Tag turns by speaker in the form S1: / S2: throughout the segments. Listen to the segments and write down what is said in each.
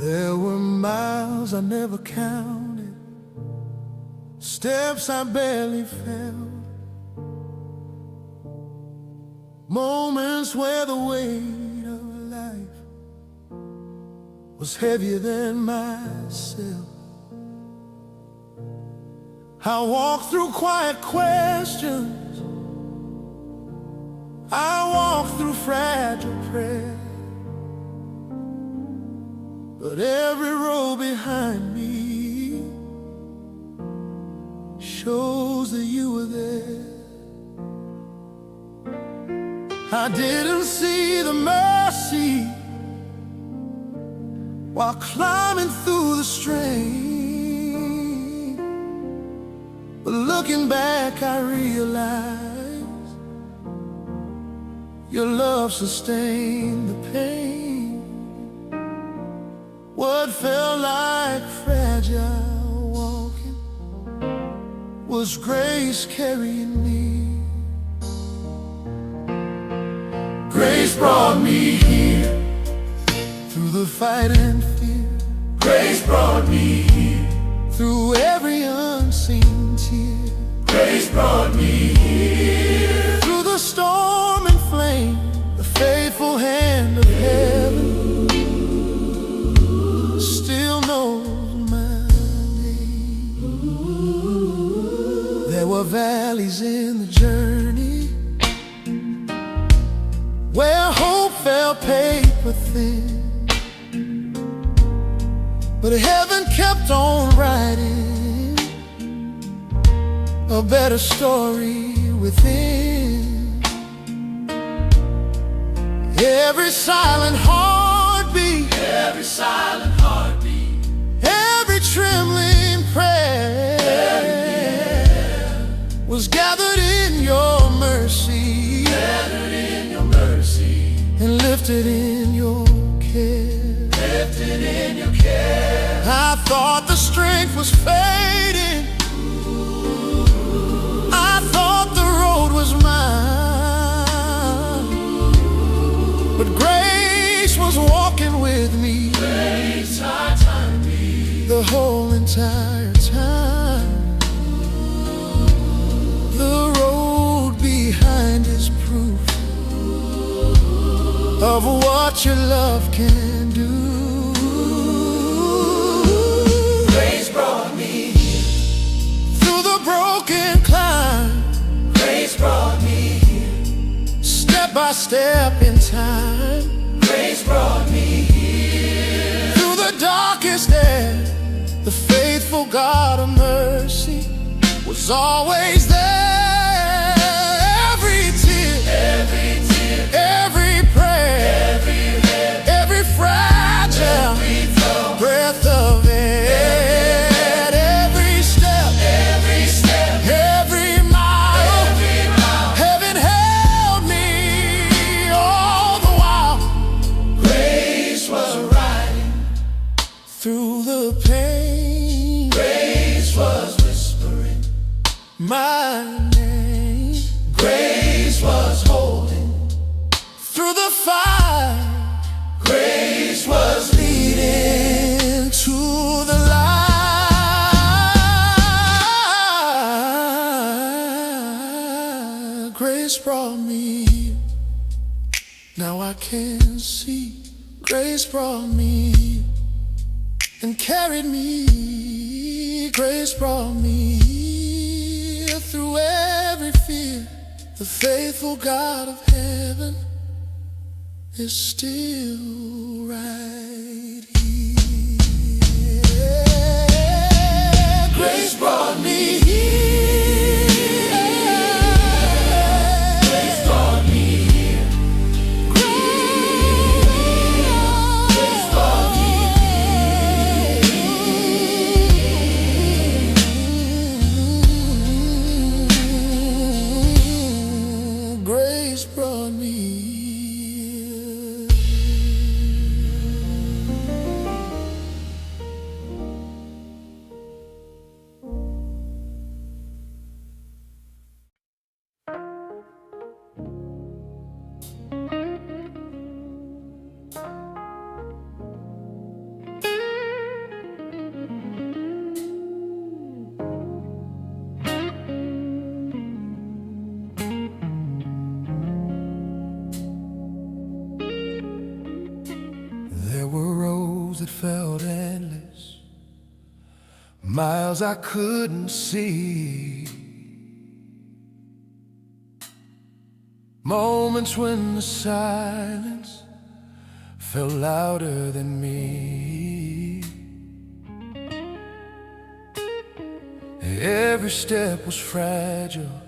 S1: There were miles I never counted, steps I barely felt, moments where the weight of life was heavier than myself. I walked through quiet questions, I walked through fragile prayer, but every row behind me shows that you were there. I didn't see the mercy while climbing through the strain, but looking back I realized your love sustained the pain. What felt like fragile walking was grace carrying me. Grace brought me here through the fight and fear. Grace brought me here through every unseen tear. Grace brought me here through the storm and flame. The faithful hand of heaven still knows my name. There were valleys in the journey where hope felt paper thin, but heaven kept on writing a better story within. Every silent heartbeat, every silent heartbeat, every trembling prayer was gathered in your mercy, gathered in your mercy, and lifted in your care, lifted in your care. I thought the strength was fading, I thought the road was mine, but grace was walking with me, grace timed me the whole entire time. The road behind is proof of what your love can do. Grace brought me here through the broken climb. Grace brought me here step by step in time. Grace brought me here through the darkest air. The faithful God of mercy was always there. Every tear, every prayer, every fragile breath of air, every step, every mile, heaven held me all the while. Grace was riding through the pain. Grace was whispering my name. Grace was holding through the fire. Grace was leading to the light. Grace brought me here, now I can see. Grace brought me here and carried me. Grace brought me here through every fear. The faithful God of heaven is still right here. Grace brought me here. Grace brought me here. Grace brought me here. Grace brought me here. felt endless, miles I couldn't see, moments when the silence felt louder than me. Every step was fragile,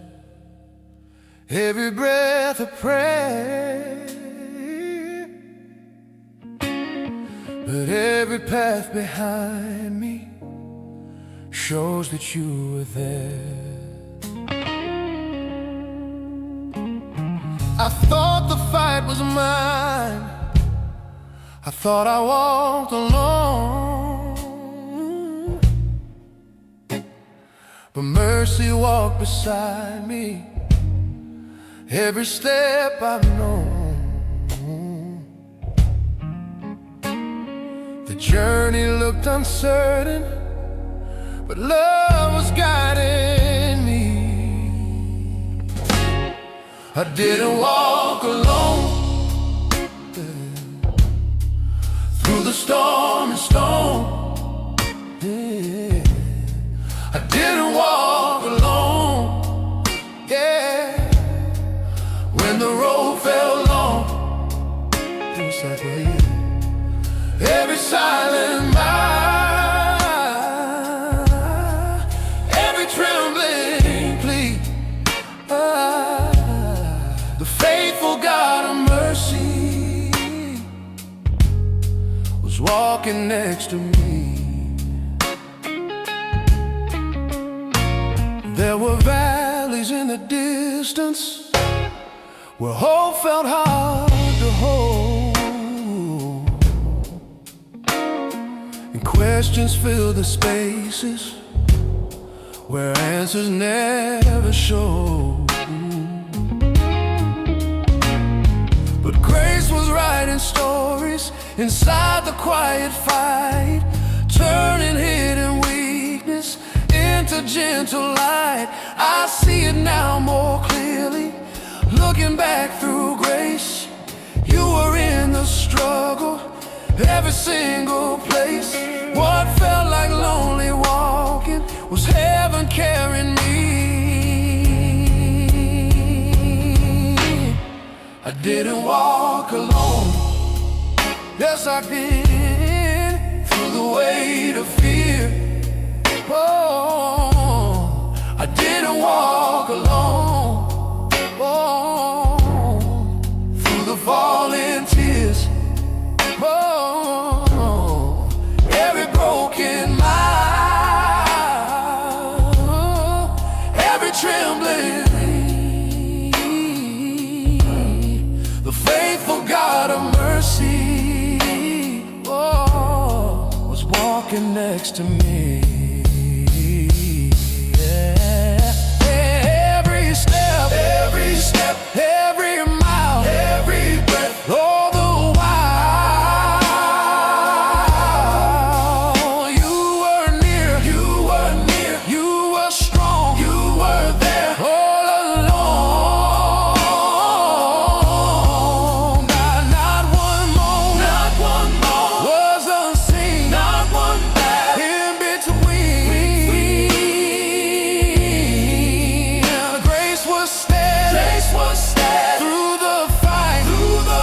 S1: every breath a prayer, but every path behind me shows that you were there. I thought the fight was mine, I thought I walked alone, but mercy walked beside me every step I've known. The journey looked uncertain, but love was guiding me. I didn't walk alone through the storm and storm. I didn't walk alone, yeah. When the road felt long, it was like, well, yeah. Every silent mile, every trembling plea, the faithful God of mercy was walking next to me. There were valleys in the distance where hope felt hard to hold, and questions filled the spaces where answers never showed. But grace was writing stories inside the quiet fight, turning hidden weakness into gentle light. I see it now more clearly, looking back through grace. You were in the struggle, every single place. What felt like lonely walking was heaven carrying me. I didn't walk alone, yes I did, through the weight of fear. Oh, I didn't walk alone, oh, through the falling tears. Oh, every broken mile, every trembling, the faithful God of mercy, oh, was walking next to me. Every step, every mile, every breath, all the while you were near, you were strong, you were there all along. Not one moment was unseen, not one path in between. Grace was steady through the fight, or the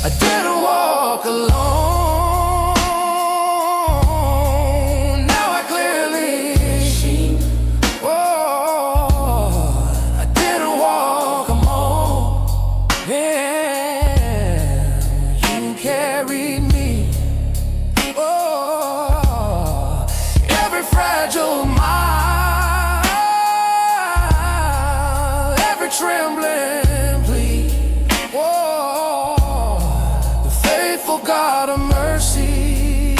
S1: I didn't walk alone. Now I clearly see. Oh, I didn't walk alone. Yeah, you carried me. Oh, every fragile mile, every trembling plea. Oh, faithful God of mercy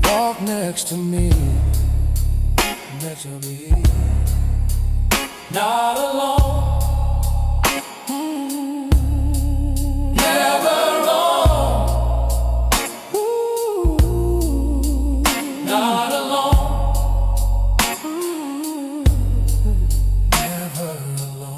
S1: walk next to me. meant to be. Not alone. Never alone. Not alone. Never alone.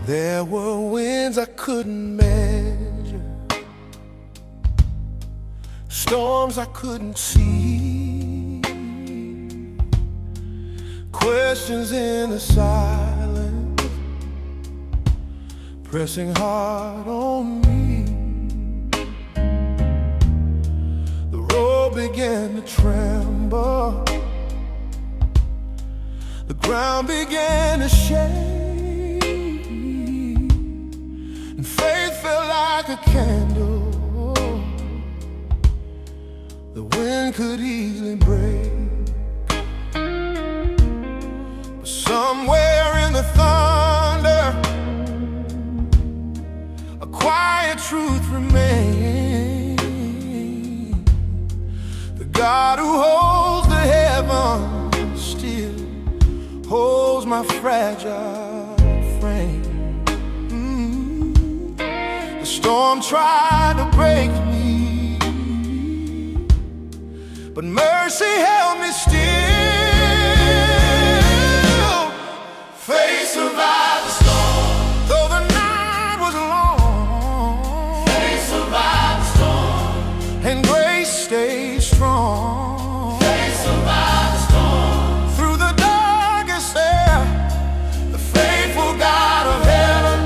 S1: There were winds I couldn't measure, storms I couldn't see, questions in the silence, pressing hard on me. The road began to tremble, the ground began to shake. Faith felt like a candle the wind could easily break. But somewhere in the thunder, a quiet truth remained. The God who holds the heavens still holds my fragile frame. The storm tried to break me, but mercy held me still. Faith survived the storm, though the night was long. Faith survived the storm, and grace stayed strong. Faith survived the storm, through the darkest air. The faithful God of heaven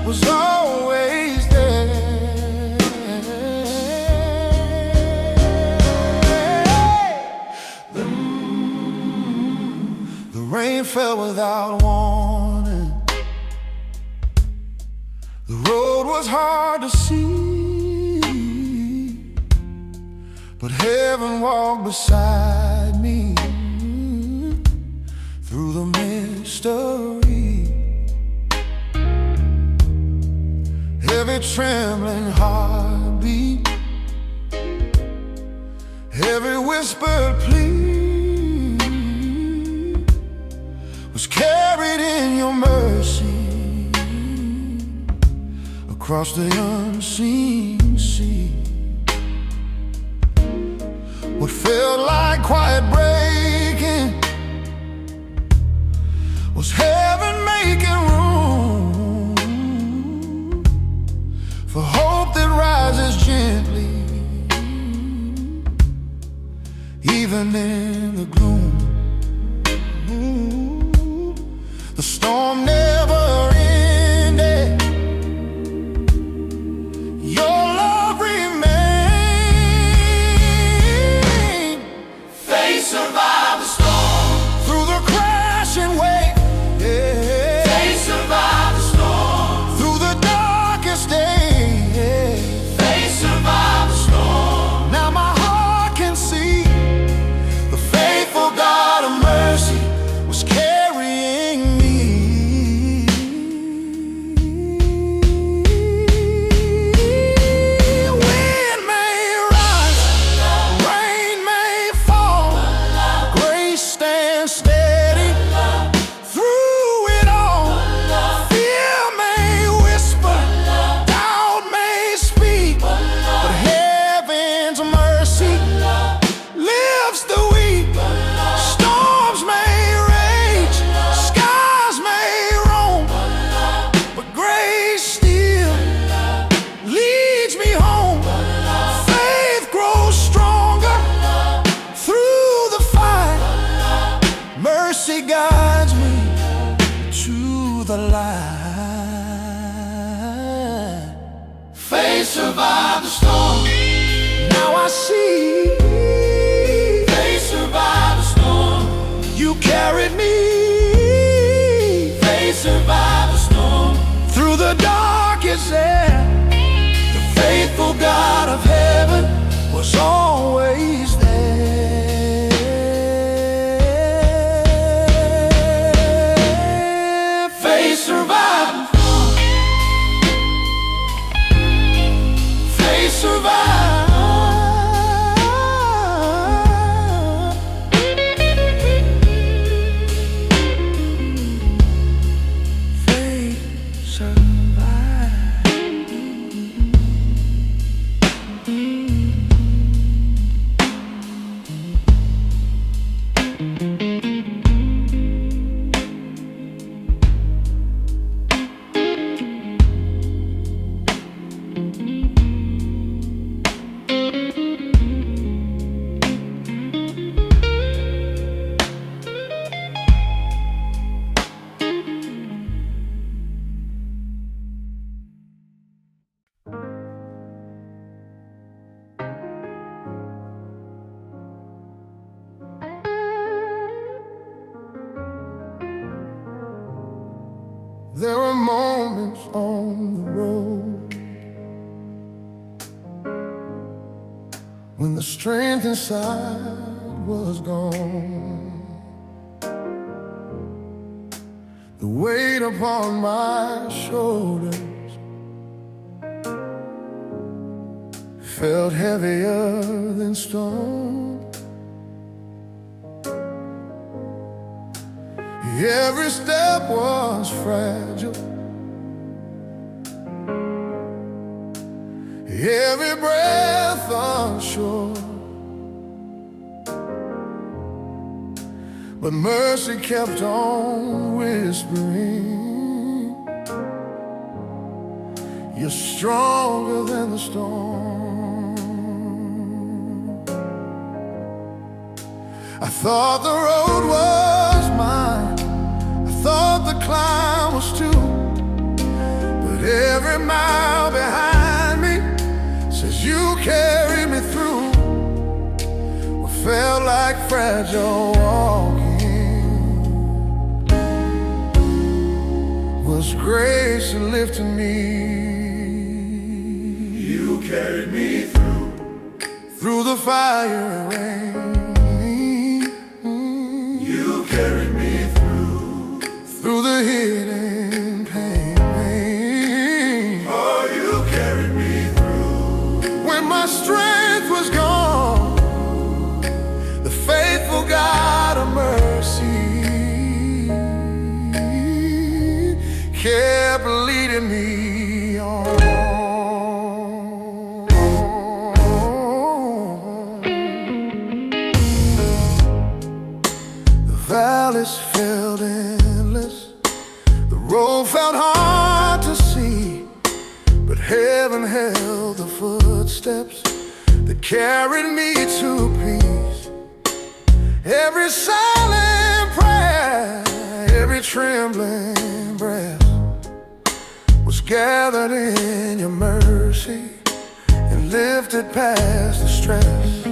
S1: was always there. The rain fell without warning, the road was hard to see, but heaven walked beside me through the mystery. Every trembling heartbeat, every whispered plea was carried in your mercy across the unseen sea. What felt like quiet breaking was heaven making room for hope that rises gently, even in the gloom. The storm never ended, your love remained. Faith survived the storm, through the crashing wave. Yeah. Faith survived the storm, through the darkest day. Yeah. Faith survived the storm, now my heart can see the faithful God of mercy was carrying me. Wind may rise, rain may fall, grace stands steady through it all. Fear may whisper, doubt may speak, but heaven's mercy lifts the weak. Storms may rage, skies may roam, but grace still leads me home. Faith grows stronger through the fight. Mercy guides me to the light. Faith survived the storm, now I see. Faith survived the storm, you carried me. Faith survived the storm, through always there. The faithful God of heaven was always there. Faith survived. Faith survived. There were moments on the road when the strength inside was gone. The weight upon my shoulders felt heavier than stone. Every step was fragile, every breath unsure, but mercy kept on whispering, you're stronger than the storm. I thought the road was mine, thought the climb was too, but every mile behind me says you carried me through. What felt like fragile walking was grace that lifted me. You carried me through the fire and rain. You carried me through the hidden pain. Oh, you carried me through. When my strength was gone, the faithful God of mercy kept leading me on. The valleys filled in, the road felt hard to see, but heaven held the footsteps that carried me to peace. Every silent prayer, every trembling breath was gathered in your mercy and lifted past the stress.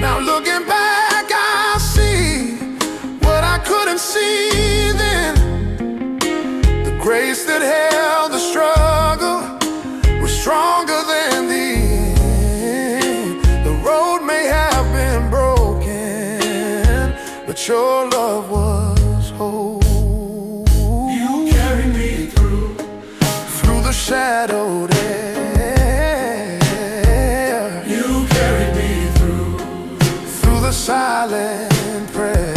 S1: Now looking back, I see what I couldn't see then. Grace that held the struggle was stronger than the end. The road may have been broken, but your love was whole. You carried me through the shadowed air. You carried me through the silent prayer.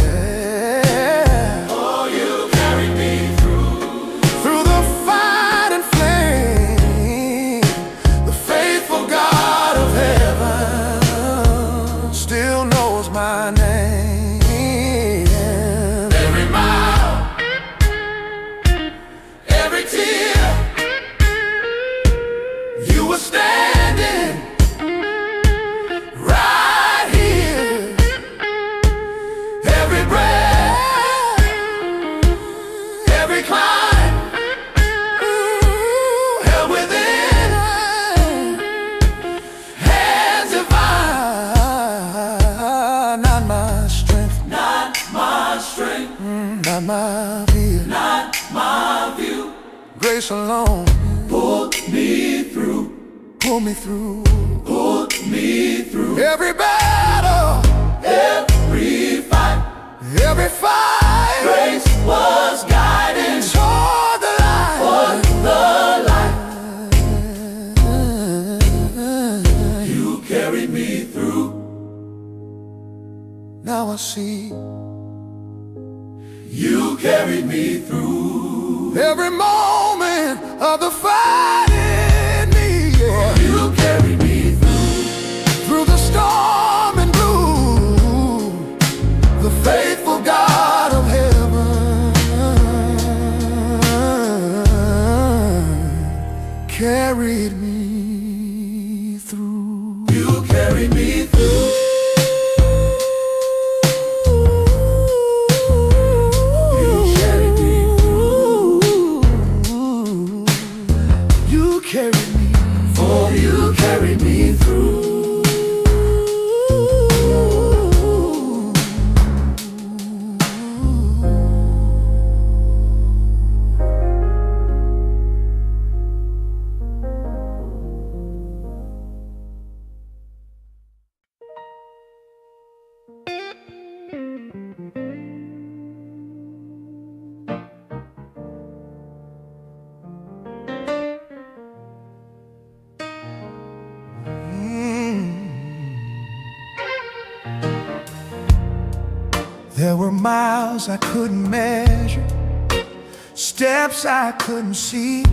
S1: My name. Every mile, every tear, you were standing right here. Every breath, every climb, held within hands divine. Not my strength, not my fear, not my view. Grace alone pulled pull me through, pull me through. Every battle, every fight, grace was guiding toward the light, You carried me through. Now I see You carried me through every moment of the fight in me, yeah. You carried me through the storm and blue, the faithful God of heaven carried me through. You carried me through. You carried me through. There were miles I couldn't measure, steps I couldn't see,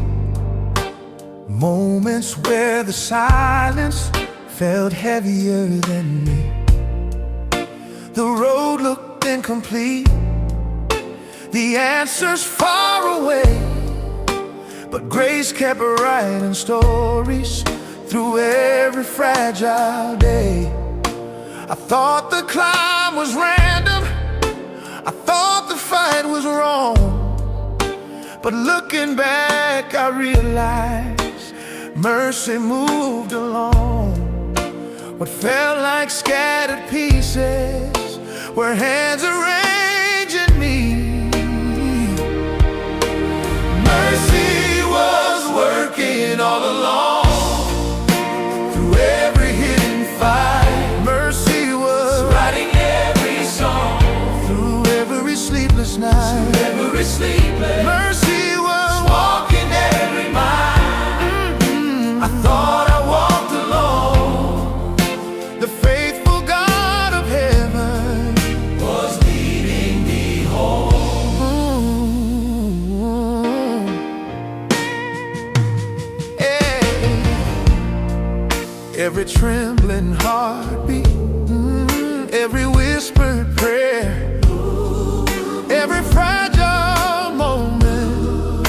S1: moments where the silence felt heavier than me. The road looked incomplete, the answers far away, but grace kept writing stories through every fragile day. I thought the climb was random, I thought the fight was wrong, but looking back I realized mercy moved along. What felt like scattered pieces were hands arranging me. Mercy was working all along, through every hidden fight. Mercy was writing every song, sleepless night, every sleepless. Mercy was walking every mile. I thought I walked alone. The faithful God of heaven was leading me home. Every trembling heartbeat, every whispered prayer, every fragile moment,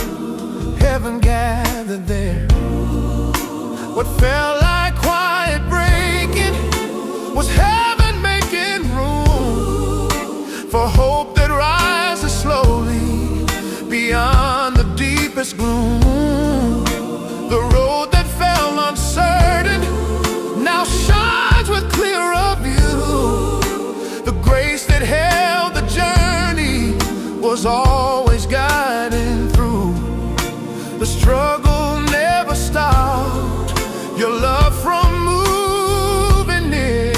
S1: heaven gathered there. What felt like quiet breaking was heaven making room for hope that rises slowly beyond the deepest gloom. The road that felt uncertain now shines with clearer view. The grace that held the journey was always guiding through. The struggle never stopped, your love from moving near.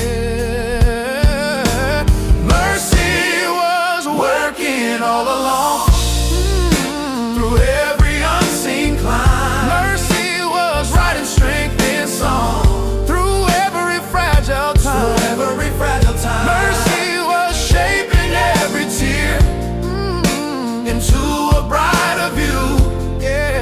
S1: Mercy was working all along, through every unseen climb. Mercy was writing strength in song, through every fragile time. Mercy was shaping every tear into a brighter view, yeah.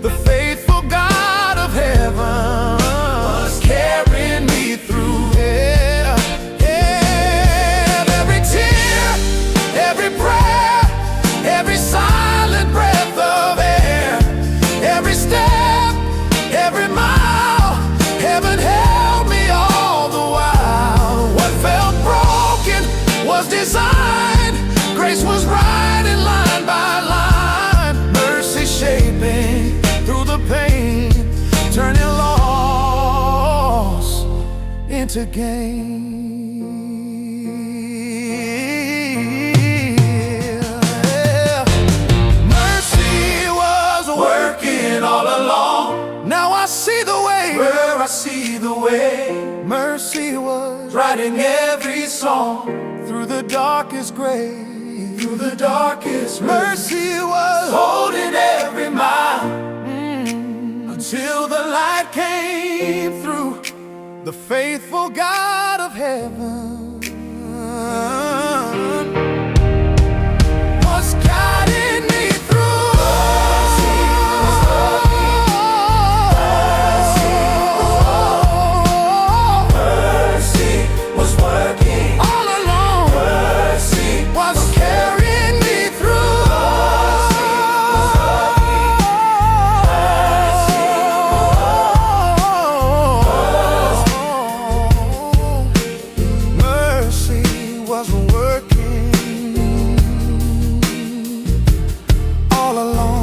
S1: The faithful God of heaven was carrying me through, yeah, yeah. Every tear, every prayer, every silent breath of air, every step, every mile, heaven held me all the while. What felt broken was designed, grace was writing line by line. Mercy shaping through the pain, turning loss into gain. Mercy was working all along, now the way. Mercy was writing every song through the darkest grave. Through the darkest grave. Mercy was holding every mile until the light came through. The faithful God of heaven was guiding me through. Mercy was working all along. Mercy was carrying me through. Mercy was working all along.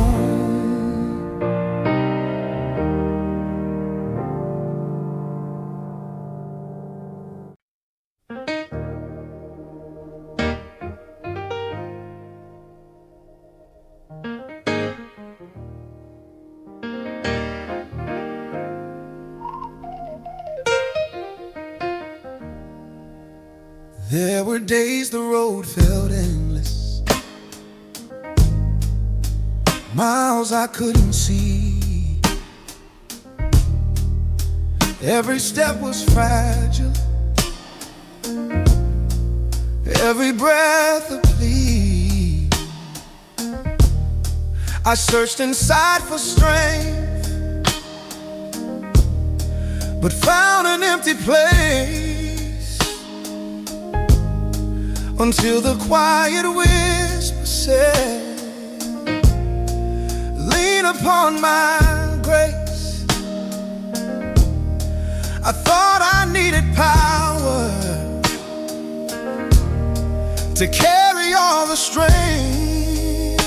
S1: There were days the road felt endless, miles I couldn't see. Every step was fragile, every breath a plea. I searched inside for strength, but found an empty place. Until the quiet whisper said, lean upon my grace. I thought I needed power to carry all the strain,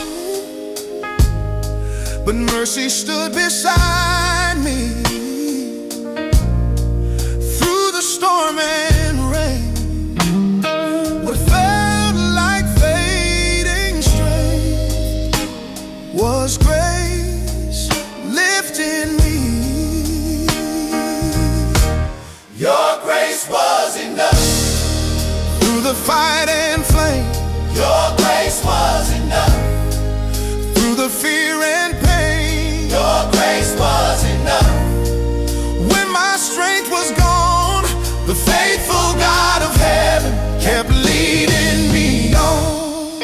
S1: but mercy stood beside me through the storm and rain. What felt like fading strength was grace lifting me. Your grace was enough. Through the fight and flame, your grace was enough. Through the fear and pain, your grace was enough. When my strength was gone, the faithful God of heaven kept leading me on.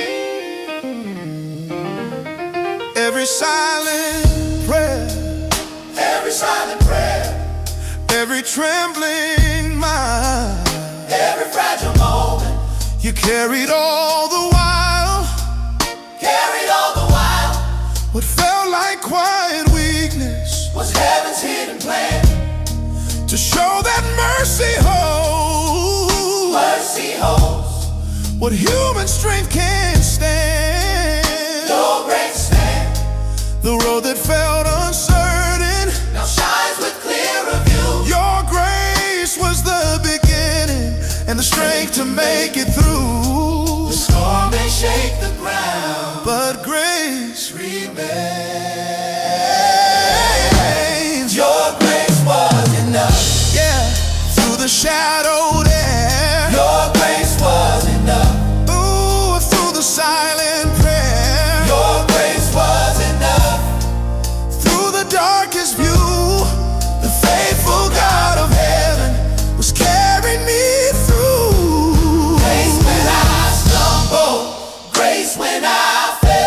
S1: Every silent prayer, every trembling mind, every fragile moment, you carried all the while. What felt like quiet weakness was heaven's hidden plan to show that mercy holds. Mercy holds what human strength can't stand. Your grace stands. The road that felt uncertain now shines with clearer view. Your grace was the beginning and the strength to make it through. The storm may shake the ground, but grace remains. Your grace was enough. Yeah, through the shadowed air, your grace was enough. Ooh, through the silent prayer, your grace was enough. Through the darkest view, the faithful God of heaven was carrying me through. Grace when I stumble, grace when I fail.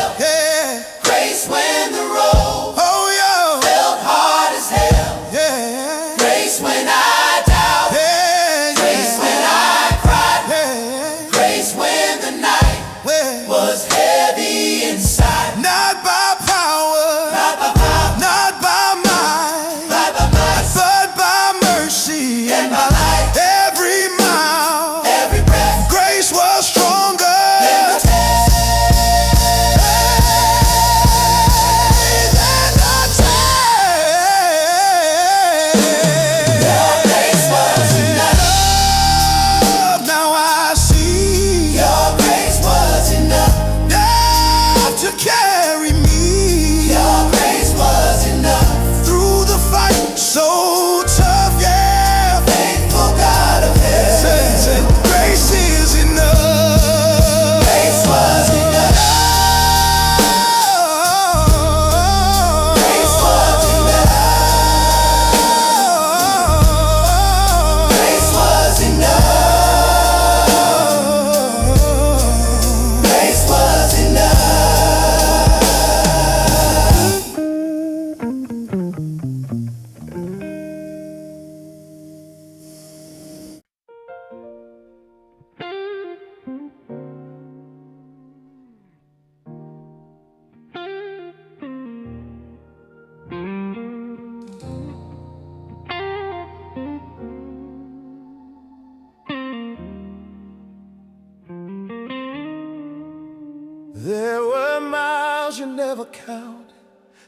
S1: count,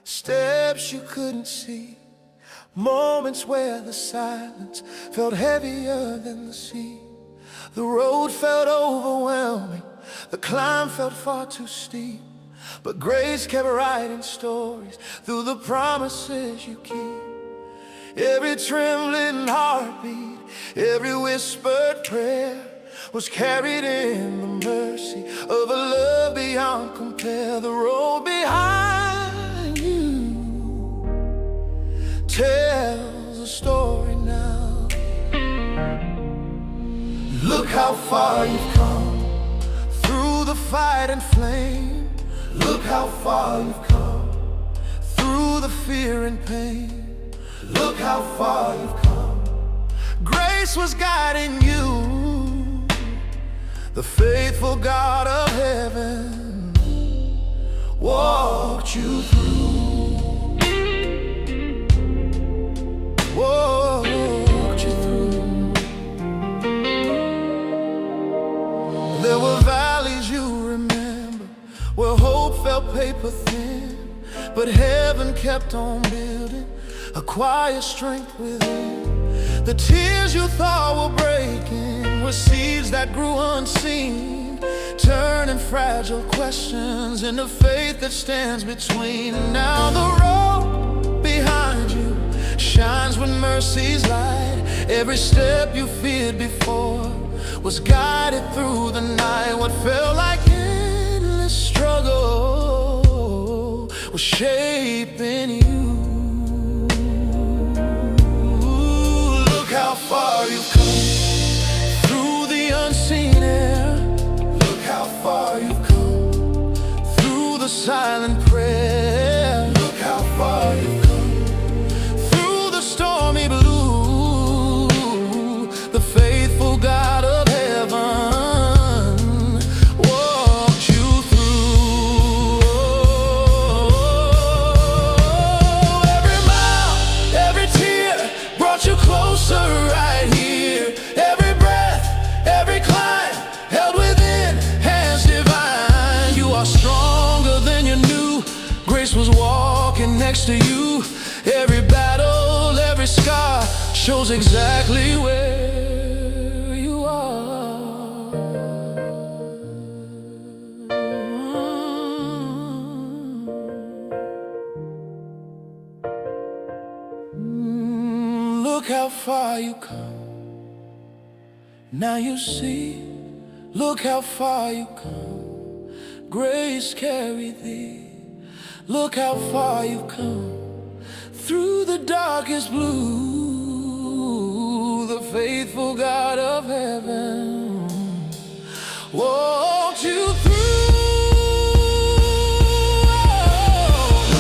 S1: steps you couldn't see, moments where the silence felt heavier than the sea. The road felt overwhelming, the climb felt far too steep, but grace kept writing stories through the promises you keep. Every trembling heartbeat, every whispered prayer was carried in the mercy of a love beyond compare. The road behind you tells a story now. Look how far you've come through the fight and flame. Look how far you've come through the fear and pain. Look how far you've come. Grace was guiding you. The faithful God of heaven walked you through. Walked you through. There were valleys you remember, where hope felt paper thin, but heaven kept on building a quiet strength within. The tears you thought were breaking were seeds that grew unseen, turning fragile questions into faith that stands between. And now the road behind you shines with mercy's light. Every step you feared before was guided through the night. What felt like endless struggle was shaping you. How far you've come through the unseen air. Look how far you've come through the silent prayer. Look how far you've come through the stormy blue. The faithful God of heaven walked you through. Every mile, every tear brought you closer right here. Every breath, every climb held within hands divine. You are stronger than you knew. Grace was walking next to you. Every battle, every scar shows exactly where you are. Look how far you come. Now you see. Look how far you come. Grace carried thee. Look how far you've come. Through the darkest blue, the faithful God of heaven walked you through.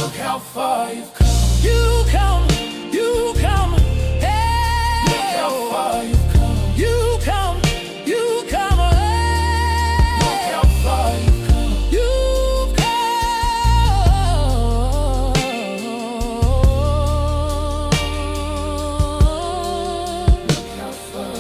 S1: Look how far you've come. You come. You come, hey. Look how far you've come. You come, hey. Look how far you've come. You've come. Look how far.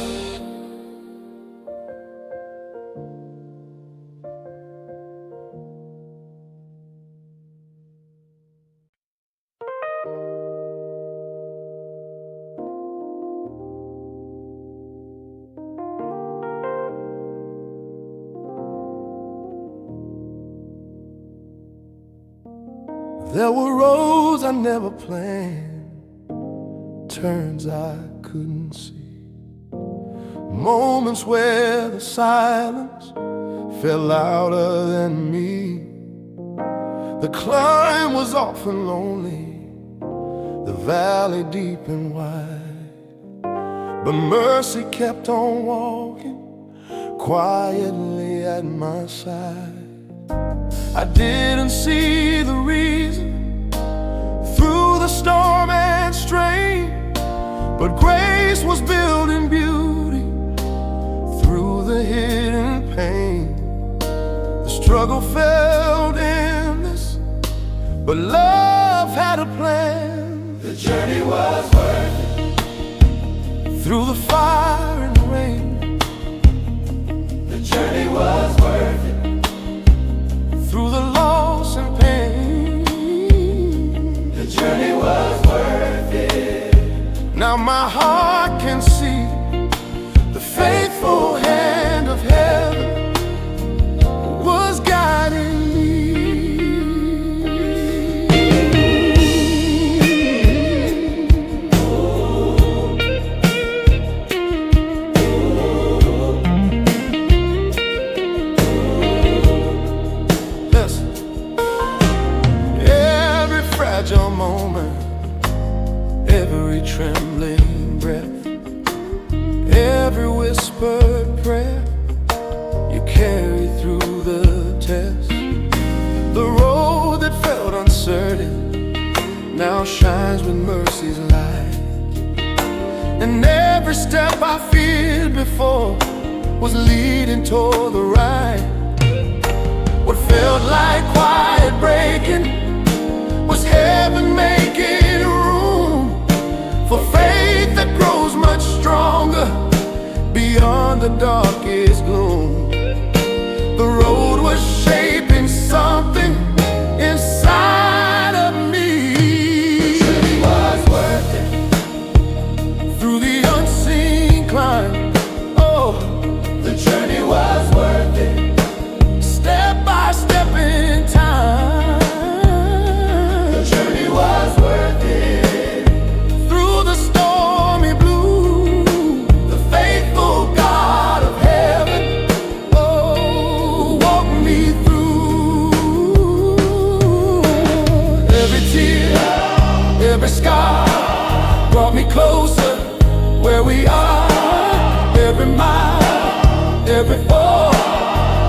S1: There were roads I never planned, turns I couldn't see, moments where the silence felt louder than me. The climb was often lonely, the valley deep and wide, but mercy kept on walking quietly at my side. I didn't see the reason through the storm and strain, but grace was building beauty through the hidden pain. The struggle felt endless, but love had a plan. The journey was worth it. Through the fire and the rain, the journey was worth it. Through the loss and pain, Now my heart can see the faithful hand of heaven was guiding me. Listen, every fragile moment, every trembling breath, every whispered prayer you carry through the test. The road that felt uncertain now shines with mercy's light. And every step I feared before was leading toward the right. What felt like quiet breaking was heaven making room for faith that grows much stronger beyond the darkest gloom. The road was shaping something inside of me. The journey was worth it. Through the unseen climb, oh, the journey was worth it. Step by step in time, the journey was worth it. Through the stormy blue, the faithful God of heaven, oh, walked me through. Every tear, every scar brought me closer where we are. Every mile, every fall,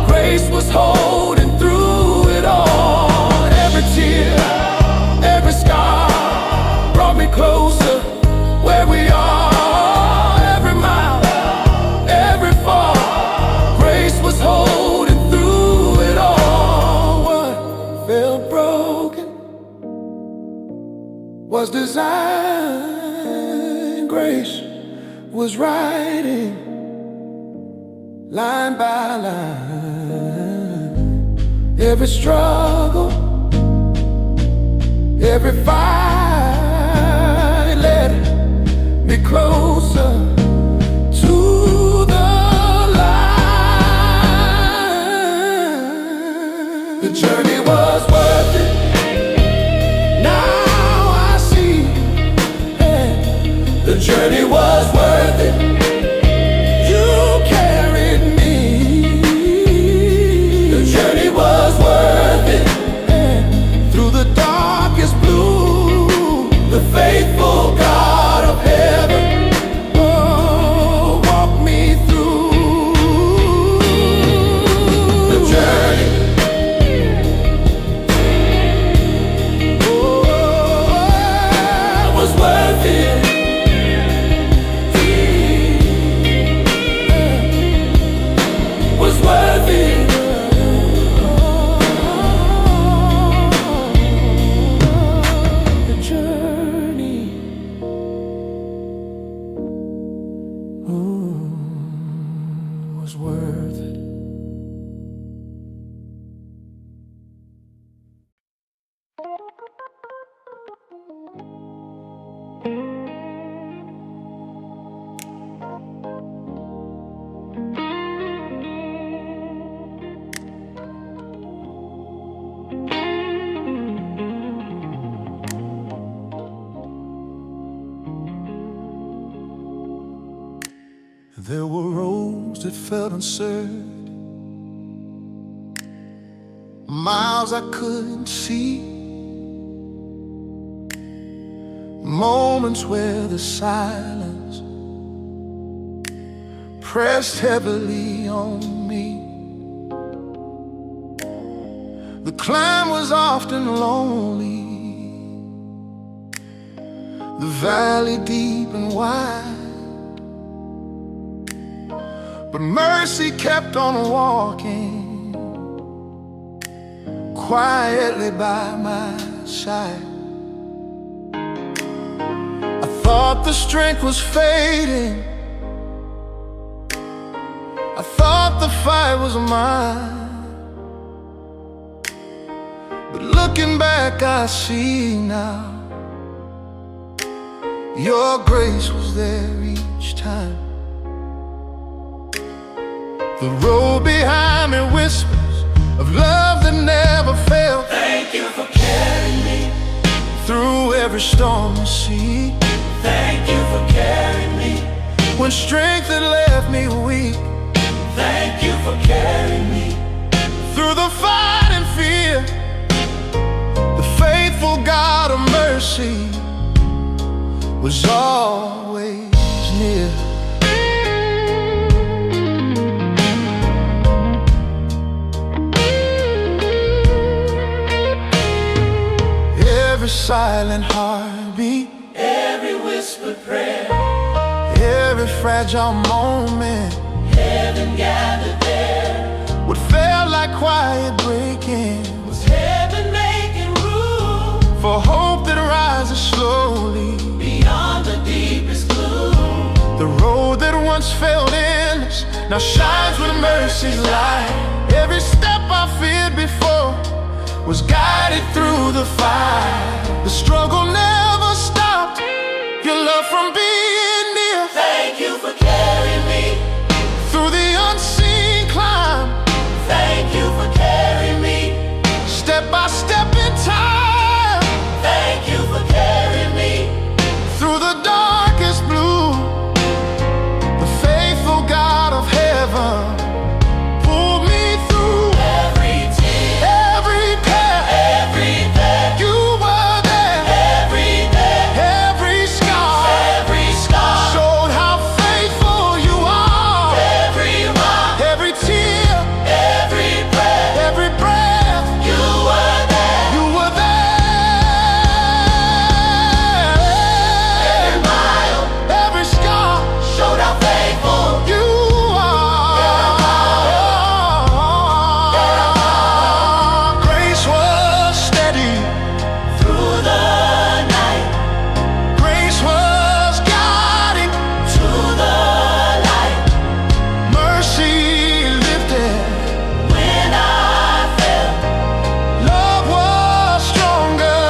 S1: grace was holding through it all. Every tear, every scar brought me closer where we are. Every mile, every fall, grace was holding through it all. What felt broken was design. Grace was writing line by line. Every struggle, every fight led me closer to the light. The journey was worth it. Now I see, yeah, the journey was worth it. You carried me. The journey was worth it. Yeah. Through the darkest blue, the faithful God of heaven, oh, walk me through the journey. Oh, was worth it. Was worth it. The journey, was worth it. There were roads that felt uncertain, miles I couldn't see, moments where the silence pressed heavily on me. The climb was often lonely, the valley deep and wide, but mercy kept on walking quietly by my side. I thought the strength was fading, I thought the fight was mine, but looking back I see now Your grace was there each time. The road behind me whispers of love that never failed.
S2: Thank you for carrying me
S1: through every storm and sea.
S2: Thank you for carrying me
S1: when strength had left me weak.
S2: Thank you for carrying me
S1: through the fight and fear. The faithful God of mercy was always near. Every silent heartbeat,
S2: every whispered prayer,
S1: every fragile moment,
S2: heaven gathered there.
S1: What felt like quiet breaking
S2: was heaven making room
S1: for hope that rises slowly
S2: beyond the deepest gloom.
S1: The road that once felt endless now shines with mercy's light. Every step I feared before was guided through the fire. The struggle never stopped, your love from being near.
S2: Thank you for carrying me
S1: through the unseen climb.
S2: Thank you for carrying me
S1: step by step in time.
S2: Thank you for carrying me
S1: through the darkest blue. The faithful God of heaven pulled me through
S2: every tear,
S1: every path,
S2: every day.
S1: You were there
S2: every day,
S1: every scar showed how faithful you are.
S2: Every rock,
S1: every tear,
S2: every breath,
S1: every breath.
S2: You were there,
S1: You were there.
S2: every mile,
S1: Every scar
S2: showed how faithful
S1: you are. Grace was steady
S2: through the night,
S1: grace was guiding
S2: to the light.
S1: mercy lifted
S2: When I fell,
S1: love was stronger.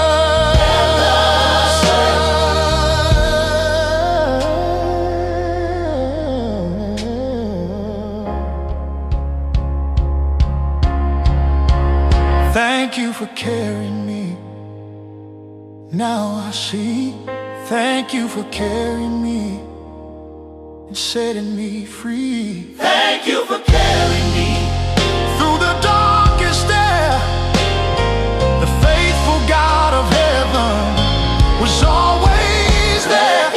S1: Thank you for carrying me. Now I see. Thank you for carrying me and setting me free.
S2: thank you for carrying me
S1: Through the darkest air, the faithful God of heaven was always there.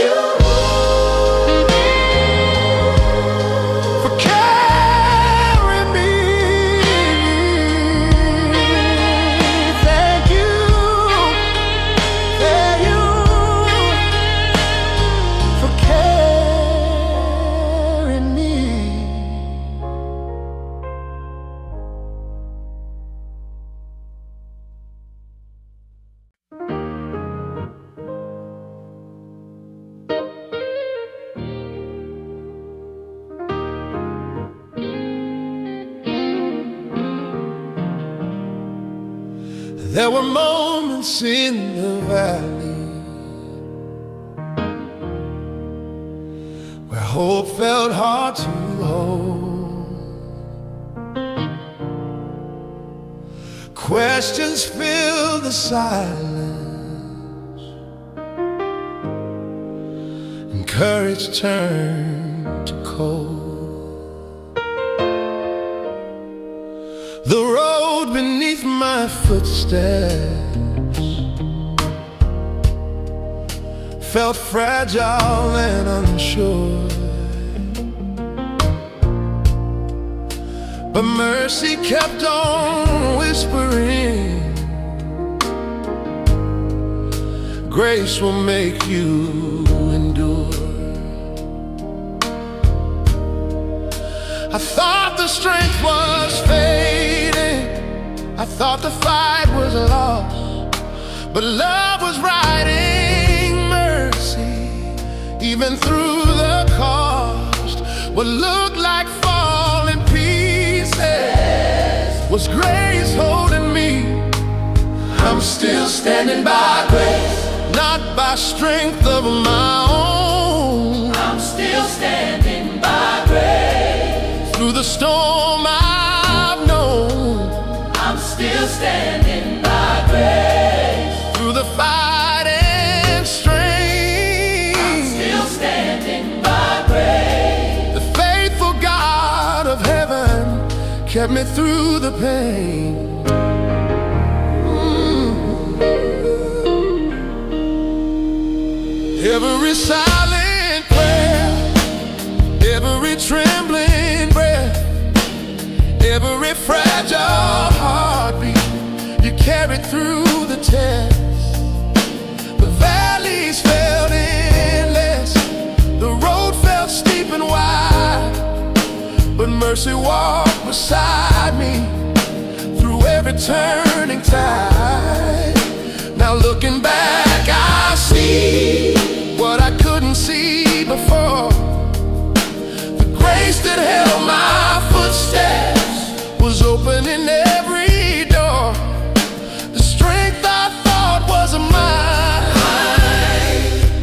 S1: For carrying me. Thank you. Thank you for carrying me. There were moments in the valley where hope felt hard to hold. Questions filled the silence and courage turned to cold. The road beneath my footsteps felt fragile and unsure, but mercy kept on whispering, grace will make you endure. I thought the strength was fading, I thought the fight was lost, but love was writing mercy even through the cost. What looked like falling pieces was grace holding me. I'm still standing by grace, not by strength of my own. kept me through the pain. Every silent prayer, every trembling breath, every fragile heartbeat, you carried through the test. The valleys felt endless, the road felt steep and wide, but mercy walked beside me through every turning tide. Now looking back, I see what I couldn't see before. The grace that held my footsteps was opening every door. The strength I thought was mine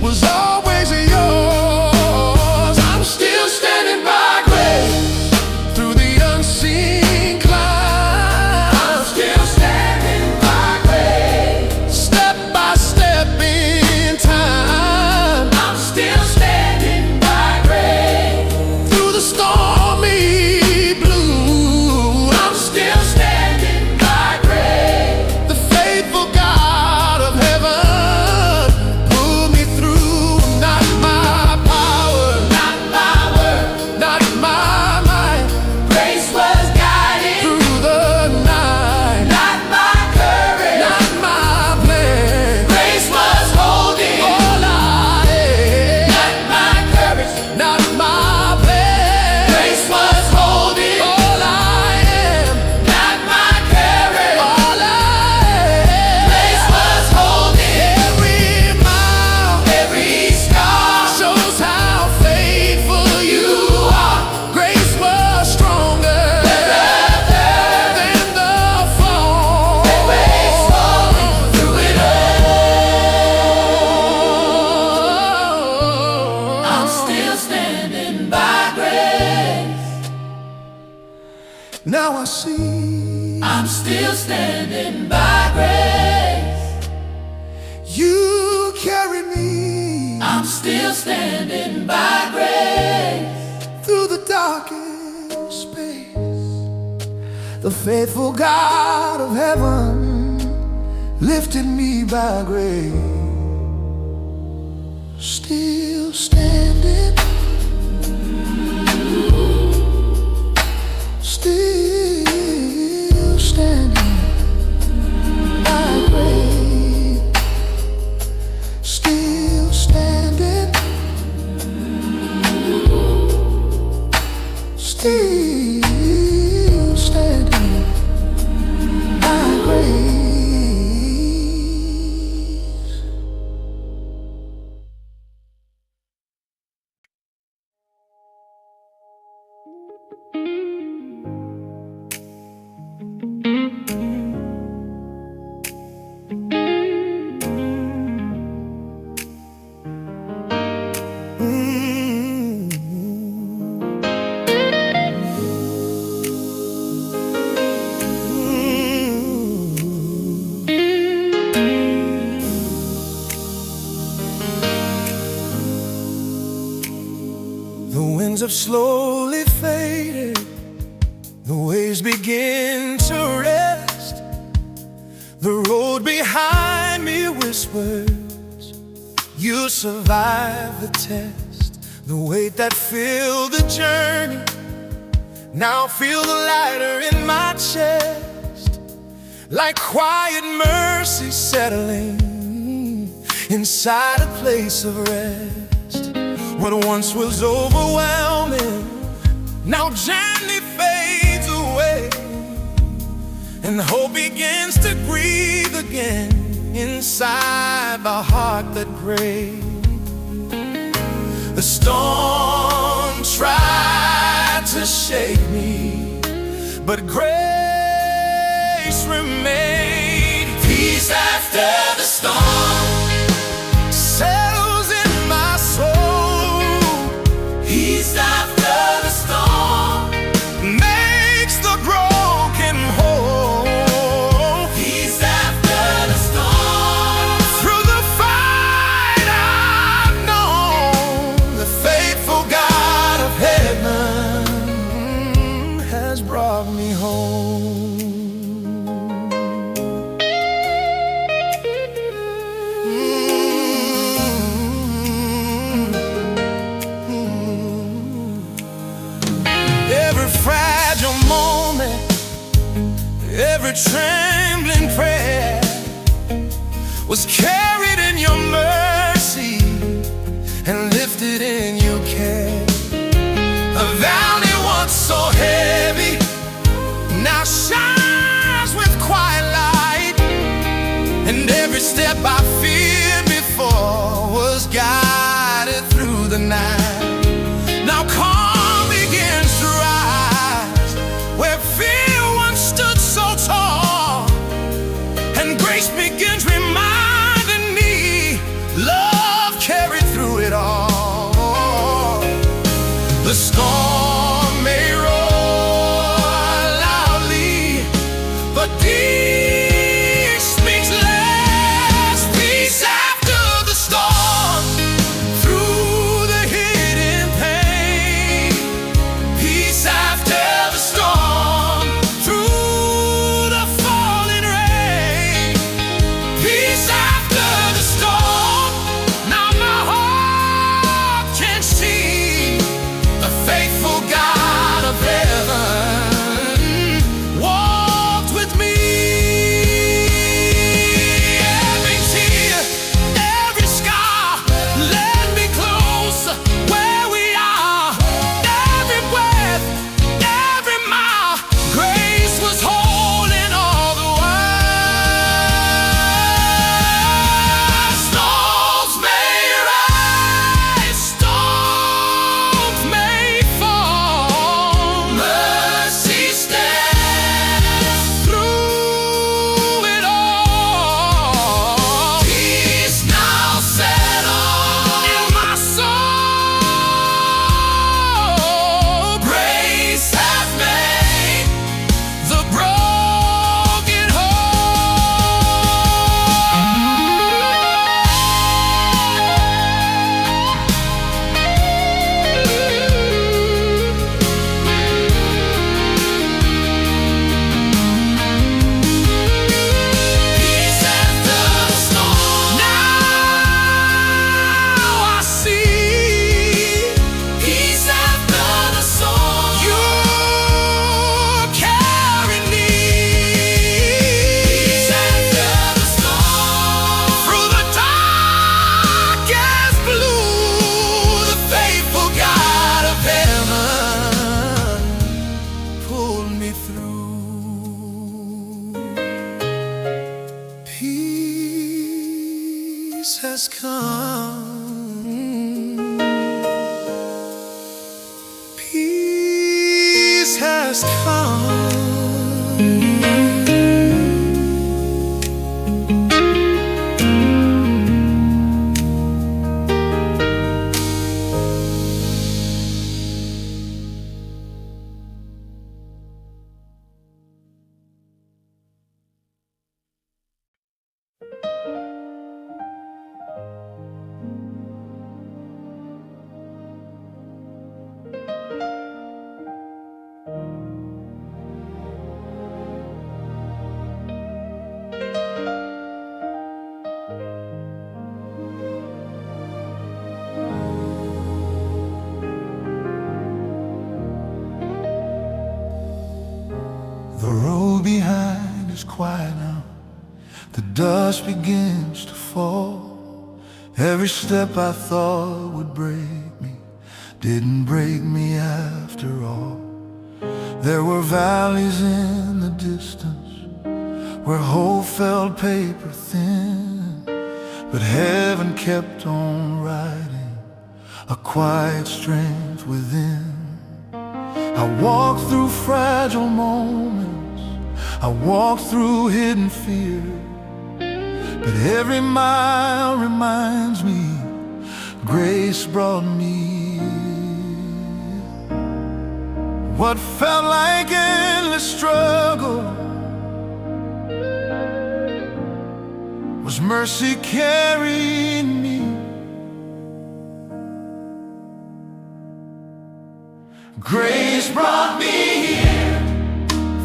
S1: was always yours. I'm still standing by grace through the unseen climb. I'm still standing by grace, step by step in time. I'm still standing by grace through the stormy blue. I'm still standing by grace. The faithful God of heaven pulled me through. Not my power, not my word, not my might. Grace was guiding through the night. Not my courage, not my plan. Grace was holding all I had. Not my courage, not my plan. Grace was holding all I am. Not my courage, all I had. Grace was holding every mile, every scar shows how faithful you are. Grace was stronger than the fall. Grace falling through it all. I'm still standing by grace. Now I see I'm still standing by grace. You carry me. I'm still standing by grace through the darkest space. The faithful God of heaven lifted me by grace. Still standing, still standing by grace. Still standing, still standing by grace. The winds have slowly faded, the waves begin to rest. The road behind me whispers, you survived the test. The weight that filled the journey now feels lighter in my chest, like quiet mercy settling inside a place of rest. What once was overwhelming now gently fades away, and hope begins to breathe again inside the heart that prayed. The storm tried to shake me, but grace remained. Peace after the storm settles in my soul. Peace after the storm makes the broken whole. Peace after the storm, through the fight I've known, the faithful God of heaven has brought me home. trembling prayer was carried in your mercy and lifted in your care. A valley once so heavy now shines with quiet light, and every step I feared before was guided through the night. Now calm begins to rise where fear once stood so tall, and grace begins reminding me love carried through it all. The storm may roar loudly, but peace speaks last. Peace after the storm, through the hidden pain. Peace after the storm, through the falling rain. Peace after the storm, now my heart can see the faithful God of heaven walked with me. Every tear, every scar led me close where we are. Every breath, every mile, grace was holding all the while. Storms may rise, storms may fall, mercy stands through it all. Peace now settled in my soul. Grace has made the broken Peace after the storm, now I see. Peace after the storm, you're carrying me. Peace after the storm, through the darkest blue, the faithful God of heaven pulled me through. Peace has come. Peace has come. The road behind is quiet now. The dust begins to fall. Every step I thought would break me didn't break me after all. There were valleys in the distance where hope felt paper thin, but heaven kept on writing a quiet strength within. I walk through fragile moments, I walk through hidden fear, but every mile reminds me grace brought me here. What felt like endless struggle was mercy carrying me. Grace brought me here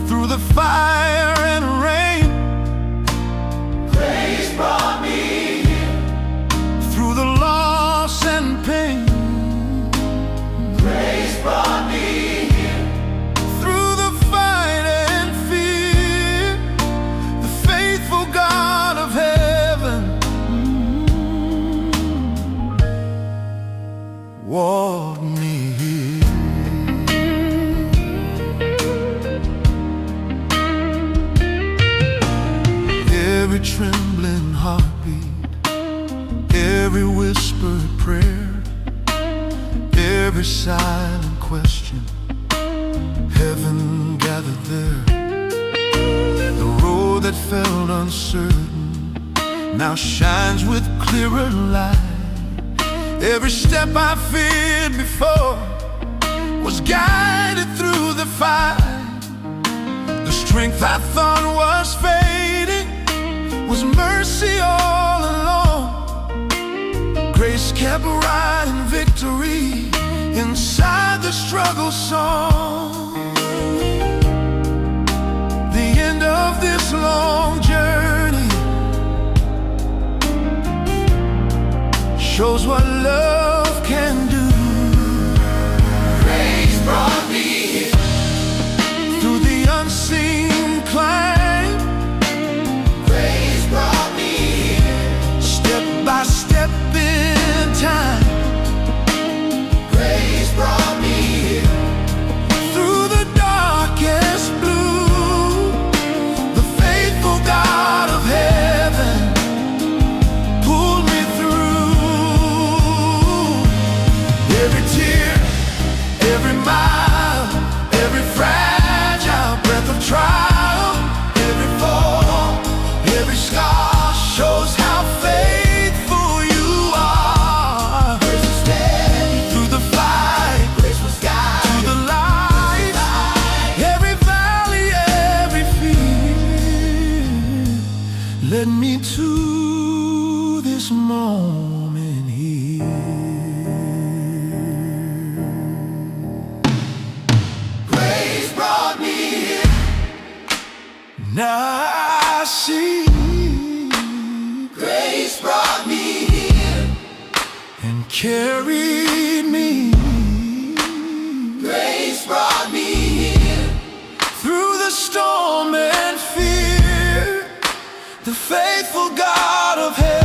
S1: through the fire and rain. Grace brought me here through the loss and pain. Grace brought me here through the fight and fear. walked me here. Every trembling heartbeat, every whispered prayer, every silent question, heaven gathered there. The road that felt uncertain now shines with clearer light. Every step I feared before was guided through the fight. The strength I thought was fading was mercy all along. Grace kept writing victory inside the struggle song. The end of this long journey shows what love can do.
S2: Grace brought me here.
S1: Through the unseen climb,
S2: Grace brought me here.
S1: step by step in time.
S2: Grace brought me here.
S1: Through the darkest blue, the faithful God of heaven pulled me through. Every tear, every mile, every fragile breath of trial, every fall, every scar shows how faithful you are.
S2: Grace was steady.
S1: Through the fight,
S2: Grace was guided.
S1: to the light, every valley, every fear led me to this moment here.
S2: Grace brought me here.
S1: Now I see
S2: Grace brought me here.
S1: and carried me
S2: Grace brought me here.
S1: through the storm and fear. The faithful God of heaven